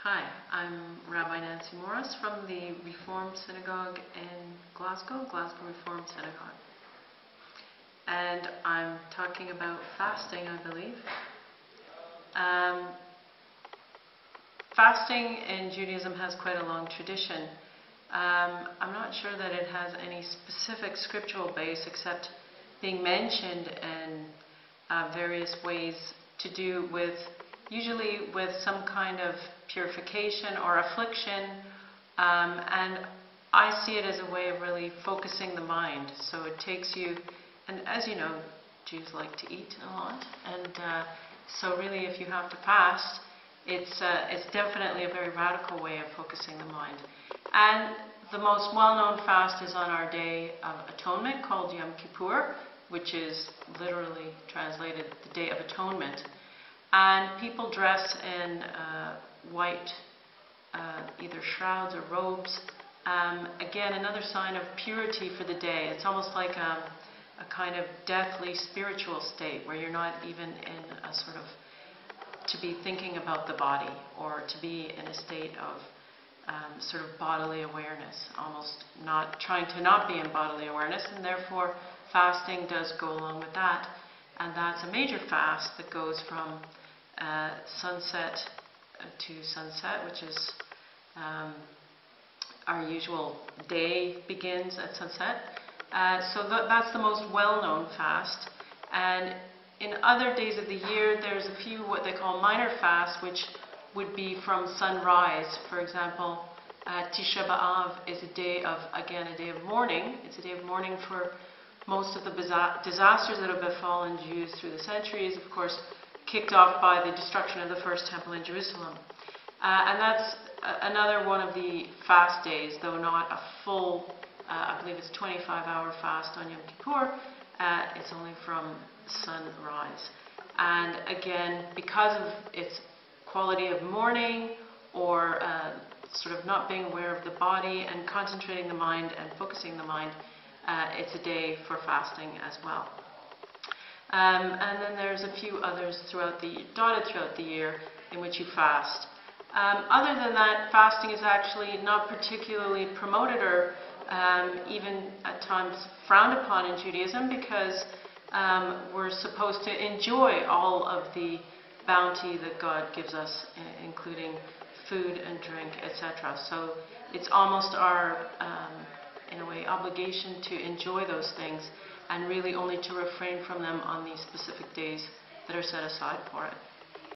Hi, I'm Rabbi Nancy Morris from the Reformed Synagogue in Glasgow Reformed Synagogue. And I'm talking about fasting, I believe. Fasting in Judaism has quite a long tradition. I'm not sure that it has any specific scriptural base except being mentioned in various ways to do with, usually with some kind of purification or affliction, and I see it as a way of really focusing the mind. So it takes you, and as you know, Jews like to eat a lot, and so really if you have to fast, it's definitely a very radical way of focusing the mind. And the most well-known fast is on our Day of Atonement called Yom Kippur, which is literally translated the Day of Atonement. And people dress in white, either shrouds or robes. Again, another sign of purity for the day. It's almost like a kind of deathly spiritual state where you're not even in a sort of to be thinking about the body or to be in a state of sort of bodily awareness, almost not trying to not be in bodily awareness, and therefore fasting does go along with that. And that's a major fast that goes from sunset to sunset, which is our usual day begins at sunset. So that's the most well-known fast. And in other days of the year, there's a few what they call minor fasts, which would be from sunrise. For example, Tisha B'Av is a day of, again, a day of mourning. It's a day of mourning for most of the disasters that have befallen Jews through the centuries, of course, kicked off by the destruction of the first temple in Jerusalem. And that's another one of the fast days, though not a full, I believe it's 25-hour fast on Yom Kippur. It's only from sunrise. And again, because of its quality of mourning or sort of not being aware of the body and concentrating the mind and focusing the mind, it's a day for fasting as well. And then there's a few others dotted throughout the year in which you fast. Other than that, fasting is actually not particularly promoted or even at times frowned upon in Judaism, because we're supposed to enjoy all of the bounty that God gives us, including food and drink, etc. So it's almost our, in a way, obligation to enjoy those things and really only to refrain from them on these specific days that are set aside for it.